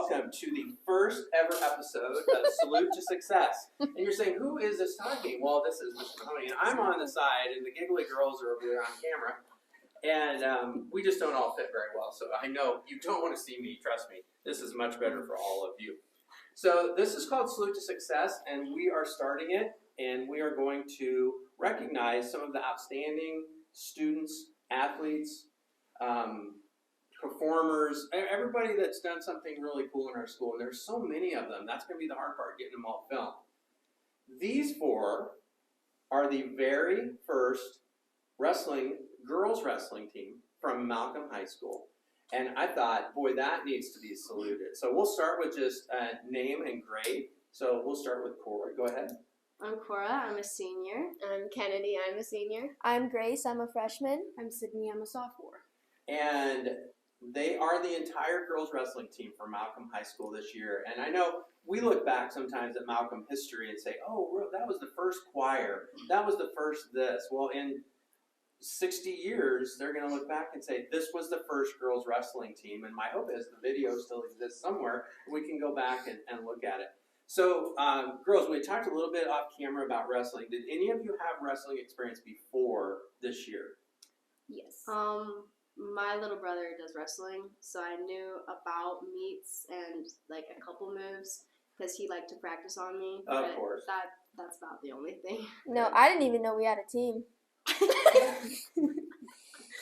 welcome to the first ever episode of Salute to Success. And you're saying, who is this talking? Well, this is Mr. Mahoney, and I'm on the side, and the giggly girls are over there on camera. And we just don't all fit very well, so I know you don't want to see me, trust me. This is much better for all of you. So this is called Salute to Success, and we are starting it, and we are going to recognize some of the outstanding students, athletes, performers, everybody that's done something really cool in our school, and there's so many of them. That's going to be the hard part, getting them all filmed. These four are the very first girls wrestling team from Malcolm High School, and I thought, boy, that needs to be saluted. So we'll start with just name and grade. So we'll start with Cora. Go ahead. I'm Cora, I'm a senior. I'm Kennedy, I'm a senior. I'm Grace, I'm a freshman. I'm Sydney, I'm a sophomore. And they are the entire girls wrestling team for Malcolm High School this year. And I know we look back sometimes at Malcolm history and say, oh, that was the first choir. That was the first this. Well, in 60 years, they're going to look back and say, this was the first girls wrestling team. And my hope is the video still exists somewhere. We can go back and look at it. So, girls, we talked a little bit off camera about wrestling. Did any of you have wrestling experience before this year? Yes. My little brother does wrestling, so I knew about meets and like a couple moves because he liked to practice on me. Of course. That's about the only thing. No, I didn't even know we had a team.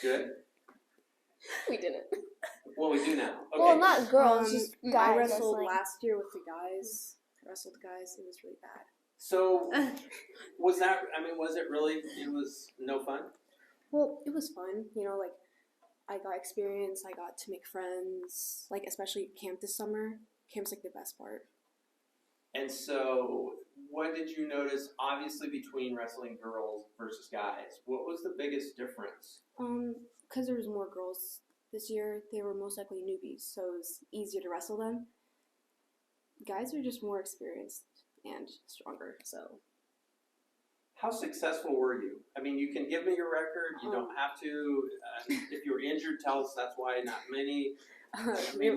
Good. We didn't. Well, we do now. Okay. Well, not girls, just guys I wrestled wrestling. last year with the guys. I wrestled guys. It was really bad. So, was it really, it was no fun? Well, it was fun. You know, like, I got experience. I got to make friends. Like, especially camp this summer. Camp's, like, the best part. And so, what did you notice, obviously, between wrestling girls versus guys? What was the biggest difference? Because there was more girls this year, they were most likely newbies, so it was easier to wrestle them. Guys are just more experienced and stronger, so. How successful were you? I mean, you can give me your record. You don't have to. If you were injured, tell us that's why not many. I mean,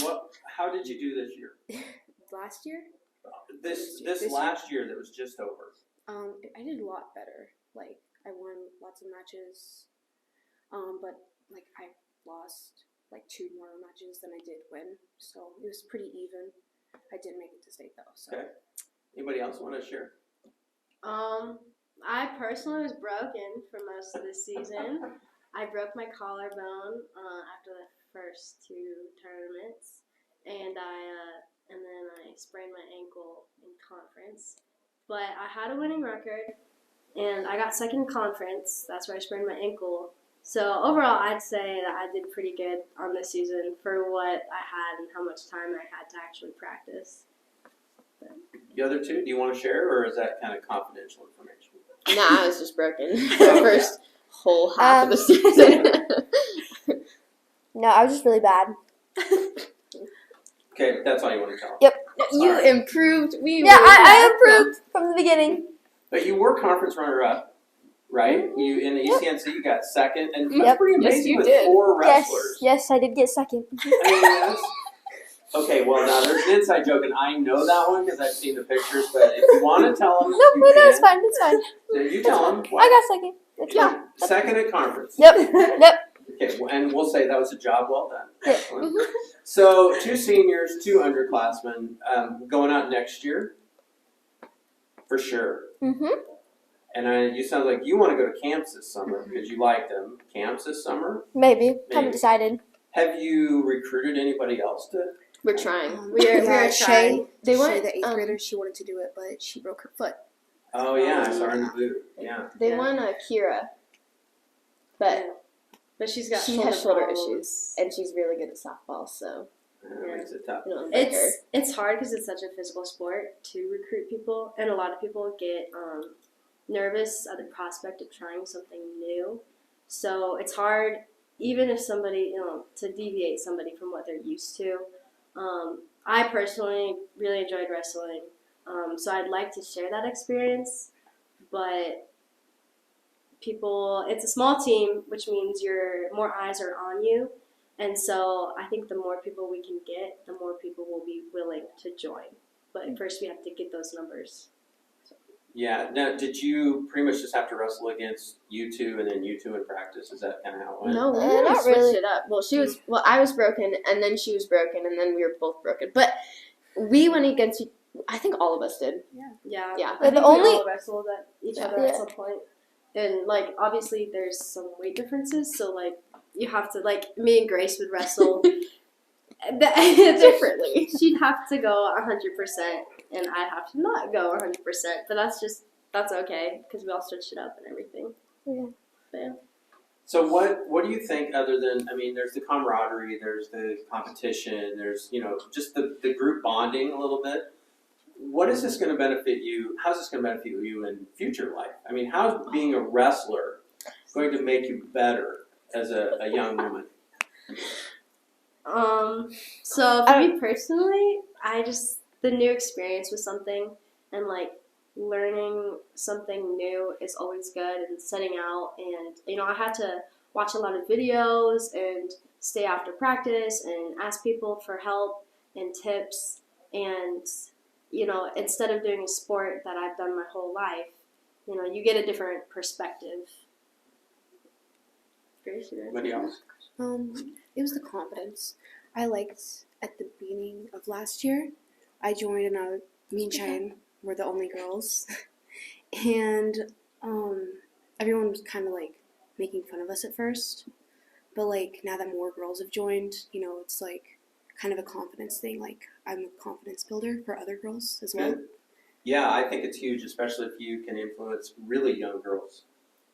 how did you do this year? Last year? This last year that was just over. I did a lot better. Like, I won lots of matches, but, like, I lost, like, 2 more matches than I did win, so it was pretty even. I didn't make it to state, though, so. Okay. Anybody else want to share? I personally was broken for most of the season. I broke my collarbone after the first 2 tournaments, and then I sprained my ankle in conference. But I had a winning record, and I got second in conference. That's where I sprained my ankle. So overall, I'd say that I did pretty good on this season for what I had and how much time I had to actually practice. The other two, do you want to share, or is that kind of confidential information? No, I was just broken for the first whole half of the season. No, I was just really bad. Okay, that's all you want to tell. Yep. You improved. I improved from the beginning. But you were conference runner-up, right? You in the ECNC, you got second, and that's Yep. pretty Yes, amazing you with did. 4 wrestlers. Yes, I did get second. I mean, that's, okay, well, now there's an inside joke, and I know that one because I've seen the pictures, but if you want to tell them, No, you it's can. fine, it's fine. Then you tell them. I got second. It's fine. Second at conference. Yep, yep. Okay, well, and we'll say that was a job well done. Yeah. Excellent. So, 2 seniors, 2 underclassmen going out next year, for sure. Mm-hmm. And you sound like you want to go to camps this summer because you like them. Camps this summer? Maybe. Haven't decided. Have you recruited anybody else to? We're trying. We are trying. Shay, They Shay, went. the 8th grader, she wanted to do it, but she broke her foot. Oh yeah, I saw her in the boot. Yeah. They won Kira, but she's got she has shoulder problems. issues, and she's really good at softball. So That makes it tough. you know, like her. It's hard because it's such a physical sport to recruit people, and a lot of people get nervous at the prospect of trying something new. So it's hard, even if somebody, to deviate somebody from what they're used to. I personally really enjoyed wrestling, so I'd like to share that experience, but it's a small team, which means more eyes are on you. And so I think the more people we can get, the more people will be willing to join. But first we have to get those numbers. Yeah. Now, did you pretty much just have to wrestle against you two and then you two in practice? Is that kind of how it went? No, we Not really switched really. it up. Well, I was broken, and then she was broken, and then we were both broken. But we went against. I think all of us did. Yeah. Yeah. I think The only- we all wrestled at each other Yeah. at some point. And like obviously there's some weight differences, so like you have to like me and Grace would wrestle Differently. She'd have to go 100% and I'd have to not go 100%, but that's okay because we all switched it up and everything. Yeah. But, yeah. So what do you think other than, I mean, there's the camaraderie, there's the competition, there's, just the group bonding a little bit. What is this going to benefit you? How's this going to benefit you in future life? I mean, how's being a wrestler going to make you better as a young woman? So for me personally, the new experience was something, and like learning something new is always good, and setting out, and I had to watch a lot of videos and stay after practice and ask people for help and tips, and instead of doing a sport that I've done my whole life, you get a different perspective. Grace, you Anybody else? It was the confidence. I liked at the beginning of last year, I joined and me and Cheyenne were the only girls. And everyone was kind of like making fun of us at first. But like now that more girls have joined, it's like kind of a confidence thing. Like I'm a confidence builder for other girls as well. Good. Yeah, I think it's huge, especially if you can influence really young girls,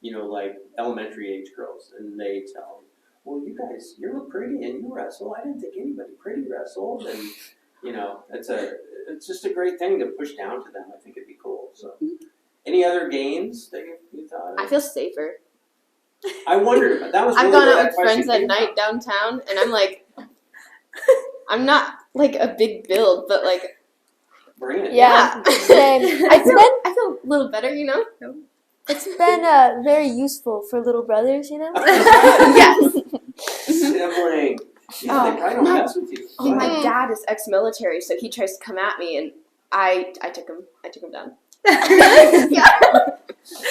like elementary age girls, and they tell them, well, you guys, you look pretty and you wrestle. I didn't think anybody pretty wrestled, and it's just a great thing to push down to them. I think it'd be cool. So, any other games that you thought of? I feel safer. I wondered about that. Was I've really gone where out that with question friends at came night from. downtown, and I'm like, I'm not like a big build, but like, Bring it. Yeah. Same. I feel a little better, It's been very useful for little brothers, Yes. Sibling. Yeah, they probably don't mess with you. Oh, my dad is ex-military, so he tries to come at me, and I took him down. Yeah.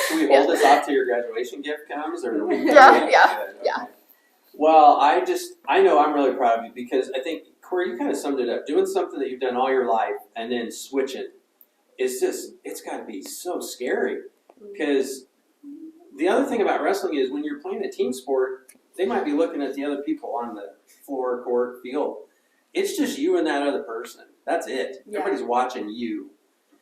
Can we hold this off till your graduation gift comes, or? Yeah, Good, yeah. okay. Well, I know I'm really proud of you because I think, Corey, you kind of summed it up. Doing something that you've done all your life and then switching it's got to be so scary. Because the other thing about wrestling is when you're playing a team sport, they might be looking at the other people on the floor, court, field. It's just you and that other person. That's it. Yeah. Everybody's watching you.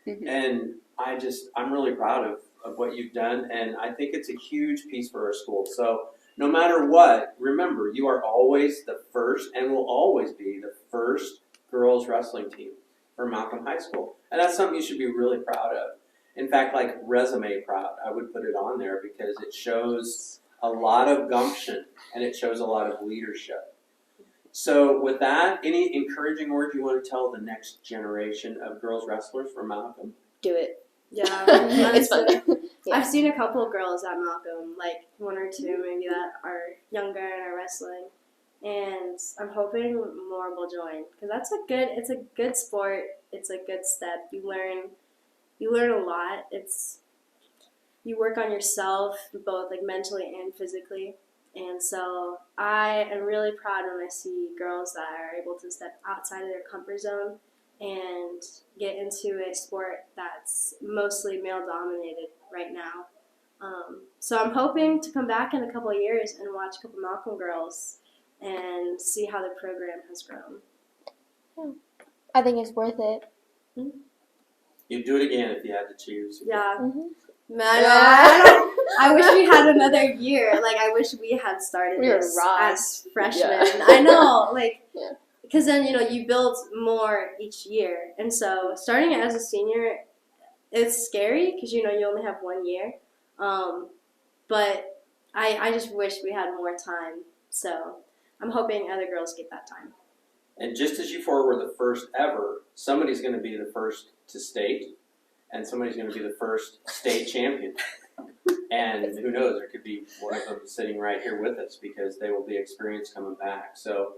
Mhm. And I'm really proud of what you've done, and I think it's a huge piece for our school. So no matter what, remember, you are always the first and will always be the first girls wrestling team for Malcolm High School. And that's something you should be really proud of. In fact, like resume proud, I would put it on there because it shows a lot of gumption and it shows a lot of leadership. So with that, any encouraging words you want to tell the next generation of girls wrestlers from Malcolm? Do it. Yeah, It's fun. honestly. Yeah. I've seen a couple of girls at Malcolm, like one or two maybe that are younger and are wrestling, and I'm hoping more will join because it's a good sport. It's a good step. You learn a lot. You work on yourself both like mentally and physically, and so I am really proud when I see girls that are able to step outside of their comfort zone and get into a sport that's mostly male dominated right now. So I'm hoping to come back in a couple of years and watch a couple Malcolm girls and see how the program has grown. I think it's worth it. You'd do it again if you had to choose. Yeah. Mhm. Man, I wish we had another year. Like, I wish we had started We were this raw. as freshmen. Yeah. I know, like, Yeah. because then, you build more each year. And so starting it as a senior, it's scary because, you only have 1 year. But I just wish we had more time. So I'm hoping other girls get that time. And just as you four were the first ever, somebody's going to be the first to state, and somebody's going to be the first state champion. And who knows, there could be one of them sitting right here with us because they will be experienced coming back. So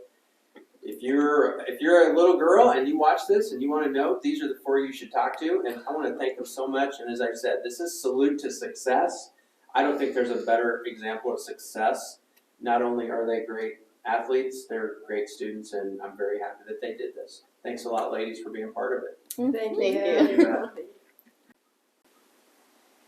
if you're a little girl and you watch this and you want to know, these are the 4 you should talk to. And I want to thank them so much. And as I said, this is Salute to Success. I don't think there's a better example of success. Not only are they great athletes, they're great students, and I'm very happy that they did this. Thanks a lot, ladies, for being part of it. Thank Thank you.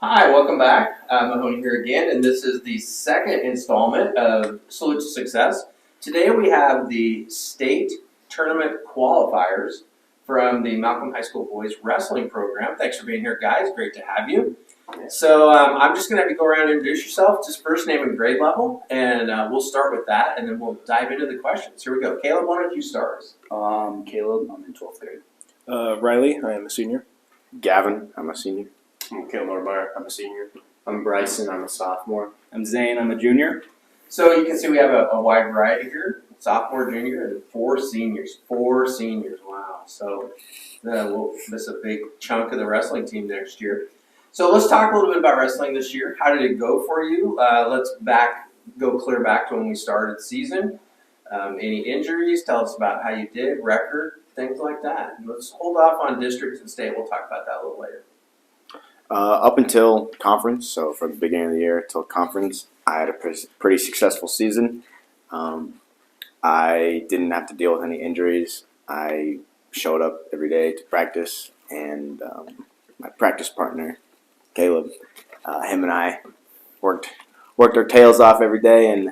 Hi, welcome back. Mahoney here again, and this is the second installment of Salute to Success. Today we have the state tournament qualifiers from the Malcolm High School Boys Wrestling Program. Thanks for being here, guys. Great to have you. So I'm just going to have you go around and introduce yourself, just first name and grade level, and we'll start with that, and then we'll dive into the questions. Here we go. Caleb, why don't you start us? Caleb, I'm in 12th grade. Riley, I am a senior. Gavin, I'm a senior. I'm Caleb Normeyer, I'm a senior. I'm Bryson, I'm a sophomore. I'm Zane, I'm a junior. So you can see we have a wide variety here, sophomore, junior, and 4 seniors. 4 seniors, wow. So we'll miss a big chunk of the wrestling team next year. So let's talk a little bit about wrestling this year. How did it go for you? Let's go clear back to when we started the season. Any injuries? Tell us about how you did, record, things like that. And let's hold off on districts and state. We'll talk about that a little later. Up until conference, so from the beginning of the year till conference, I had a pretty successful season. I didn't have to deal with any injuries. I showed up every day to practice, and my practice partner, Caleb, him and I worked our tails off every day, and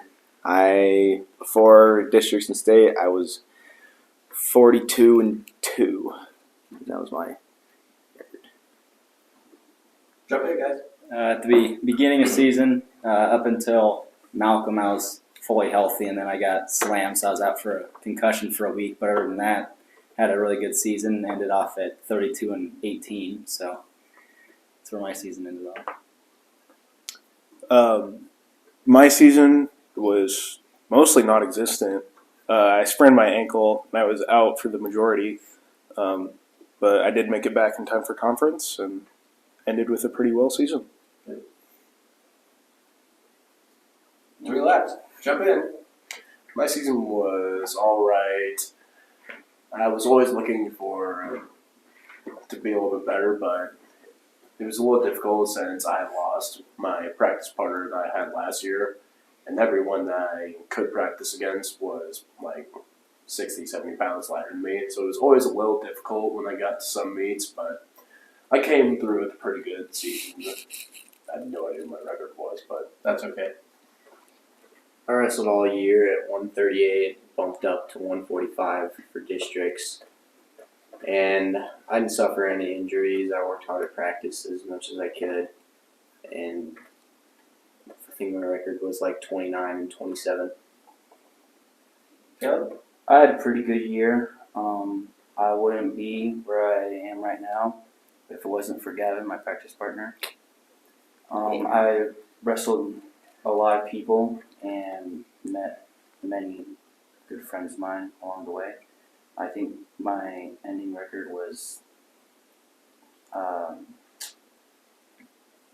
before districts and state, I was 42-2. That was my Jump in, guys. At the beginning of season, up until Malcolm, I was fully healthy, and then I got slammed, so I was out for a concussion for a week. But other than that, had a really good season. Ended off at 32-18, so that's where my season ended off. My season was mostly non-existent. I sprained my ankle and I was out for the majority, but I did make it back in time for conference and ended with a pretty well season. Relax. Jump in. My season was all right. I was always looking for to be a little bit better, but it was a little difficult since I lost my practice partner that I had last year, and everyone that I could practice against was like 60, 70 pounds lighter than me. So it was always a little difficult when I got to some meets, but I came through with a pretty good season. I had no idea what my record was, but That's okay. I wrestled all year at 138, bumped up to 145 for districts. And I didn't suffer any injuries. I worked hard at practice as much as I could. And I think my record was like 29-27. Caleb? I had a pretty good year. I wouldn't be where I am right now if it wasn't for Gavin, my practice partner. I wrestled a lot of people and met many good friends of mine along the way. I think my ending record was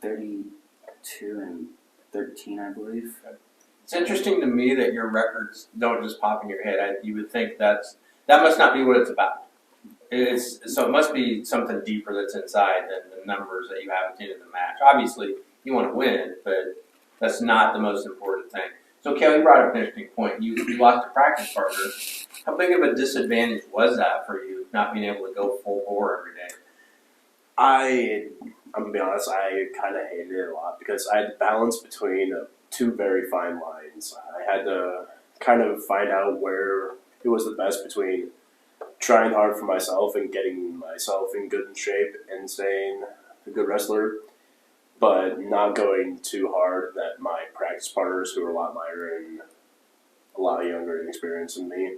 32-13, I believe. It's interesting to me that your records don't just pop in your head. You would think that must not be what it's about. So it must be something deeper that's inside than the numbers that you have at the end of the match. Obviously, you want to win, but that's not the most important thing. So, Kelly, you brought up an interesting point. You lost a practice partner. How big of a disadvantage was that for you, not being able to go full bore every day? I'm gonna be honest, I kind of hated it a lot because I had to balance between two very fine lines. I had to kind of find out where it was the best between trying hard for myself and getting myself in good shape and staying a good wrestler, but not going too hard that my practice partners, who were a lot lighter and a lot younger and experienced than me,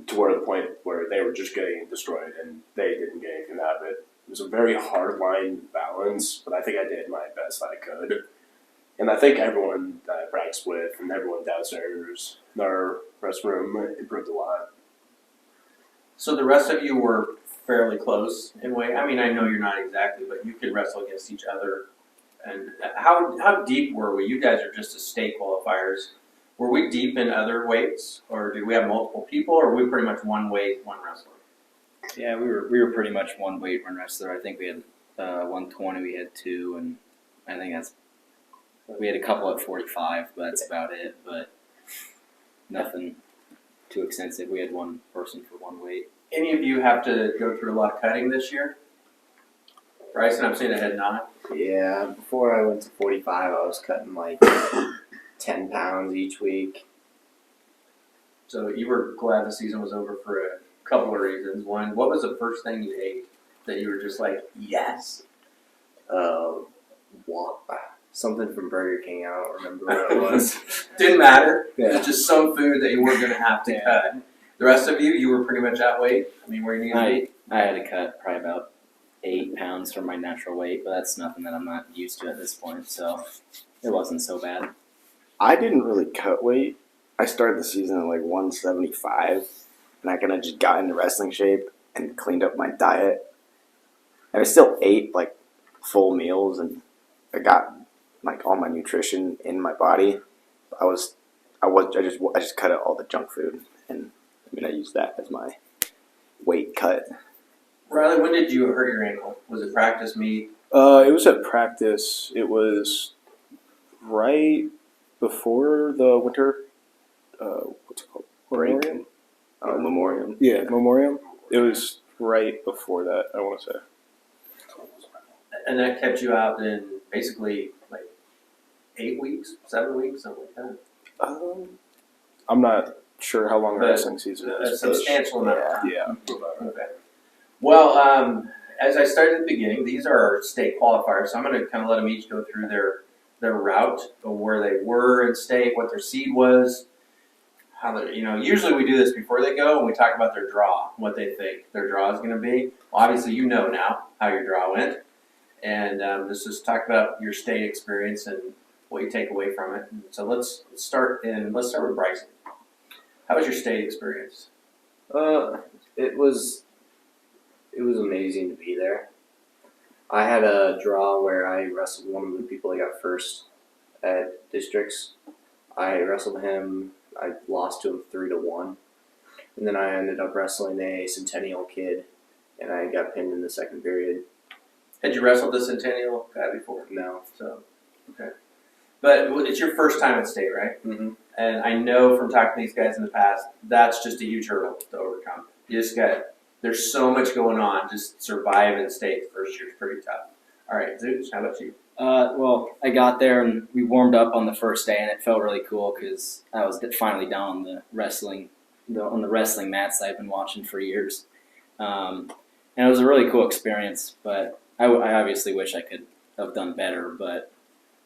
to where the point where they were just getting destroyed and they didn't get anything out of it. It was a very hard line balance, but I think I did my best I could. And I think everyone that I practiced with and everyone downstairs in our rest room improved a lot. So the rest of you were fairly close in weight. I mean, I know you're not exactly, but you could wrestle against each other And how deep were we? You guys are just a state qualifiers. Were we deep in other weights, or did we have multiple people, or were we pretty much one weight, one wrestler? Yeah, we were pretty much one weight, one wrestler. I think we had 120, we had 2, and I think we had a couple at 45, but that's about it. But nothing too extensive. We had one person for one weight. Any of you have to go through a lot of cutting this year? Bryson, I'm seeing a head nod. Yeah, before I went to 45, I was cutting like 10 pounds each week. So you were glad the season was over for a couple of reasons. One, what was the first thing you ate that you were just like, yes? Something from Burger King. I don't remember what it was. Didn't matter. It Yeah. was just some food that you weren't going to have to cut. The rest of you, you were pretty much at weight. I mean, where you needed to be. I had to cut probably about 8 pounds from my natural weight, but that's nothing that I'm not used to at this point, so it wasn't so bad. I didn't really cut weight. I started the season at like 175, and I kind of just got into wrestling shape and cleaned up my diet. And I still ate like full meals, and I got like all my nutrition in my body. I just cut out all the junk food, and I used that as my weight cut. Riley, when did you hurt your ankle? Was it practice meet? It was at practice. It was right before the winter. What's it called? Break. Memoriam? Memoriam. Yeah, Memoriam. It was right before that, I want to say. And that kept you out in basically like 8 weeks, 7 weeks, something like that. I'm not sure how long the But wrestling season A is. substantial amount of time. Yeah. Okay. Well, as I started at the beginning, these are our state qualifiers, so I'm going to kind of let them each go through their route of where they were in state, what their seed was, how they, usually we do this before they go and we talk about their draw, what they think their draw is going to be. Well, obviously you know now how your draw went, and let's just talk about your state experience and what you take away from it. So let's start with Bryson. How was your state experience? It was amazing to be there. I had a draw where I wrestled one of the people that got first at districts. I wrestled him. I lost to him 3-1, and then I ended up wrestling a Centennial kid, and I got pinned in the second period. Had you wrestled the Centennial guy before? No. So, okay. But it's your first time at state, right? Mm-hmm. And I know from talking to these guys in the past, that's just a huge hurdle to overcome. There's so much going on. Just surviving state the first year is pretty tough. All right, Zeus, how about you? Well, I got there and we warmed up on the first day, and it felt really cool because I was finally down on the wrestling mats that I've been watching for years, and it was a really cool experience. But I obviously wish I could have done better. But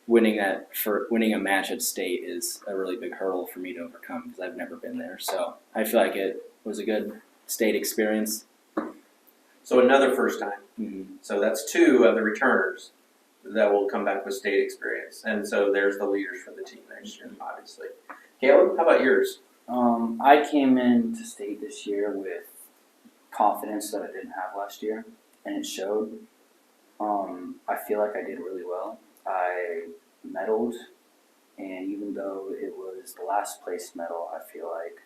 winning a match at state is a really big hurdle for me to overcome because I've never been there. So I feel like it was a good state experience. So another first time. Mm-hmm. So that's 2 of the returners that will come back with state experience. And so there's the leaders for the team next year, obviously. Caleb, how about yours? I came into state this year with confidence that I didn't have last year, and it showed. I feel like I did really well. I medaled, and even though it was the last place medal, I feel like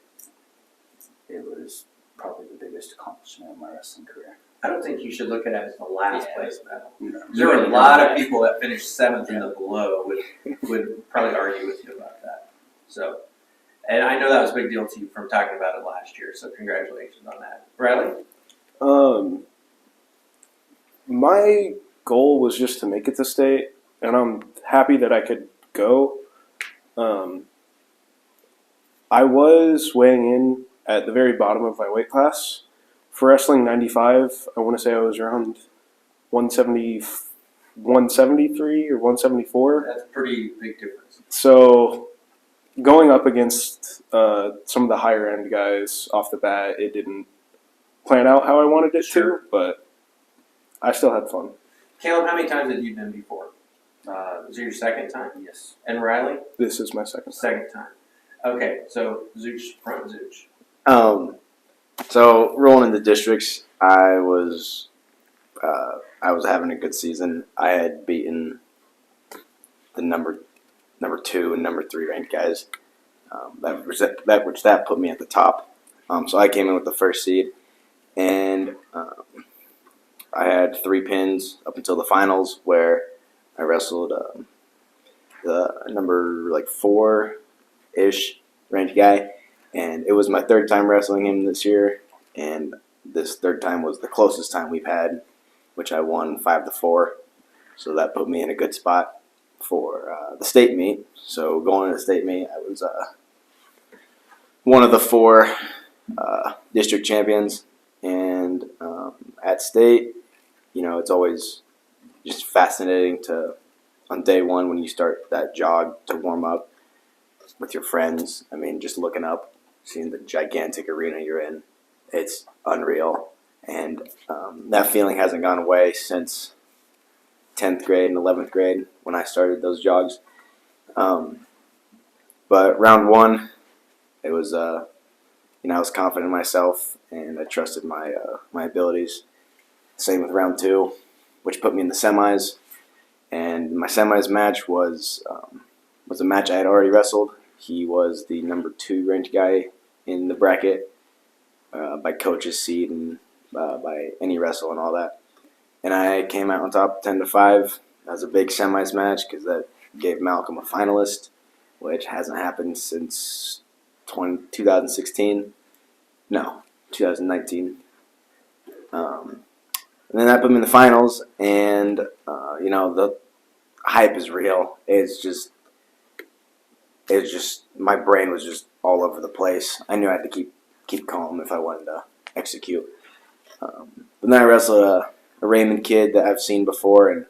it was probably the biggest accomplishment of my wrestling career. I don't think you should look at it as the last place medal. No. There were a lot of people that finished 7th and below would probably argue with you about that. So, and I know that was a big deal to you from talking about it last year. So congratulations on that, Riley. My goal was just to make it to state, and I'm happy that I could go. I was weighing in at the very bottom of my weight class. For wrestling 95, I want to say I was around 170, 173 or 174. That's a pretty big difference. So going up against some of the higher end guys off the bat, it didn't plan out how I wanted it to, but I still had fun. Caleb, how many times have you been before? Uh, Was it your second time? yes. And Riley? This is my second time. Second time. Okay, so Zooch, front Zooch. So rolling into districts, I was having a good season. I had beaten the number 2 and number 3 ranked guys. That put me at the top. So I came in with the first seed, and I had 3 pins up until the finals, where I wrestled the number 4-ish ranked guy, and it was my 3rd time wrestling him this year, and this 3rd time was the closest time we've had, which I won 5-4. So that put me in a good spot for the state meet. So going to the state meet, I was one of the 4 district champions, and at state, it's always just fascinating on day 1 when you start that jog to warm up with your friends. I mean, just looking up, seeing the gigantic arena you're in, it's unreal. And that feeling hasn't gone away since 10th grade and 11th grade when I started those jogs. But round 1, it was, I was confident in myself, and I trusted my abilities. Same with round 2, which put me in the semis. And my semis match was a match I had already wrestled. He was the number 2 ranked guy in the bracket by coach's seed and by any wrestle and all that. And I came out on top 10-5. That was a big semis match because that gave Malcolm a finalist, which hasn't happened since 2016. No, 2019. And then that put me in the finals, and the hype is real. It's just my brain was just all over the place. I knew I had to keep calm if I wanted to execute. But then I wrestled a Raymond kid that I've seen before, and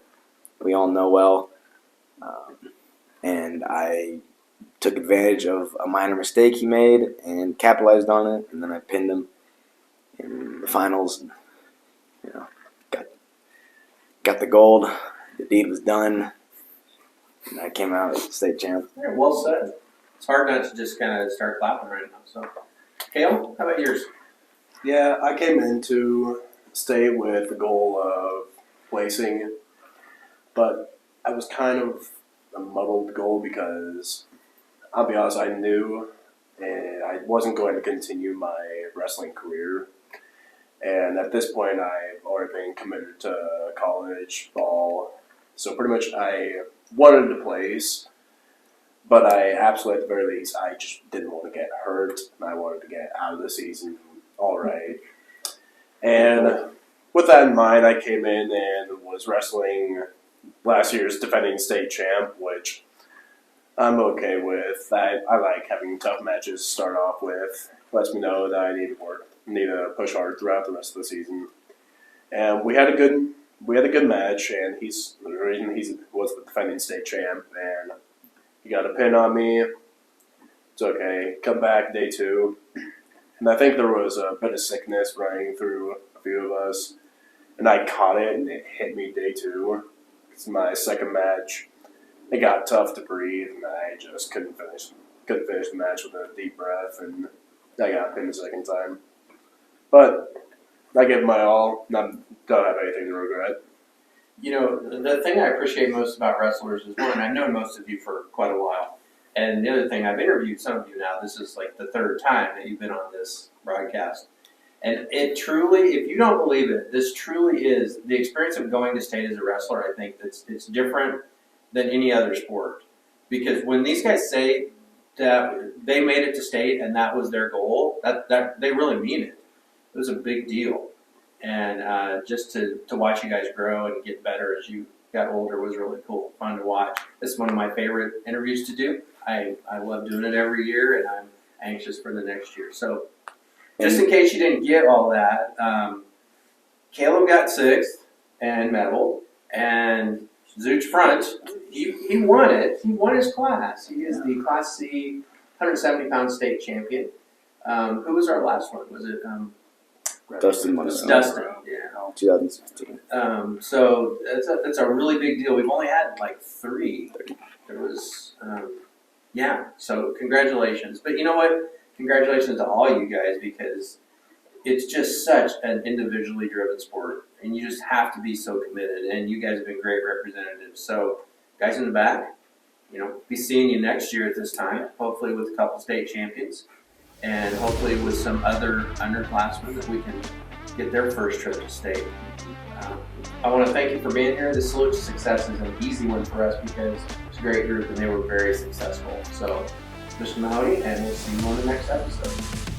we all know well. And I took advantage of a minor mistake he made and capitalized on it, and then I pinned him in the finals. Got the gold. The deed was done, and I came out as state champ. Yeah, well said. It's hard not to just kind of start clapping right now. So, Kale, how about yours? Yeah, I came into state with the goal of placing, but I was kind of a muddled goal because, I'll be honest, I knew and I wasn't going to continue my wrestling career. And at this point, I've already been committed to college ball. So pretty much I wanted to place, but I absolutely, at the very least, I just didn't want to get hurt. And I wanted to get out of the season all right. And with that in mind, I came in and was wrestling last year's defending state champ, which I'm okay with. I like having tough matches to start off with. Lets me know that I need to work. Need to push hard throughout the rest of the season. And we had a good match, and the reason he was the defending state champ, and he got a pin on me. It's okay. Come back day 2, and I think there was a bit of sickness running through a few of us, and I caught it, and it hit me day 2. It's my second match. It got tough to breathe, and I just couldn't finish the match with a deep breath, and I got pinned the second time. But I gave my all. Don't have anything to regret. The thing I appreciate most about wrestlers is, one, I've known most of you for quite a while. And the other thing, I've interviewed some of you now. This is like the 3rd time that you've been on this broadcast. And it truly, if you don't believe it, this truly is the experience of going to state as a wrestler. I think it's different than any other sport. Because when these guys say that they made it to state and that was their goal, that they really mean it. It was a big deal, and just to watch you guys grow and get better as you got older was really cool, fun to watch. This is one of my favorite interviews to do. I love doing it every year, and I'm anxious for the next year. So, just in case you didn't get all that, Caleb got 6th and medaled, and Zooch Front, he won it. He won his class. He is the Class C 170-pound state champion. Who was our last one? Was it? Dustin won it. Dustin, yeah. 2016. So it's a really big deal. We've only had like 3. There was, so congratulations. But you know what? Congratulations to all you guys, because it's just such an individually driven sport. And you just have to be so committed. And you guys have been great representatives. So guys in the back, be seeing you next year at this time, hopefully with a couple state champions, and hopefully with some other underclassmen that we can get their first trip to state. I want to thank you for being here. The Salute to Success is an easy one for us because it's a great group and they were very successful. So, Mr. Mahoney, and we'll see you on the next episode.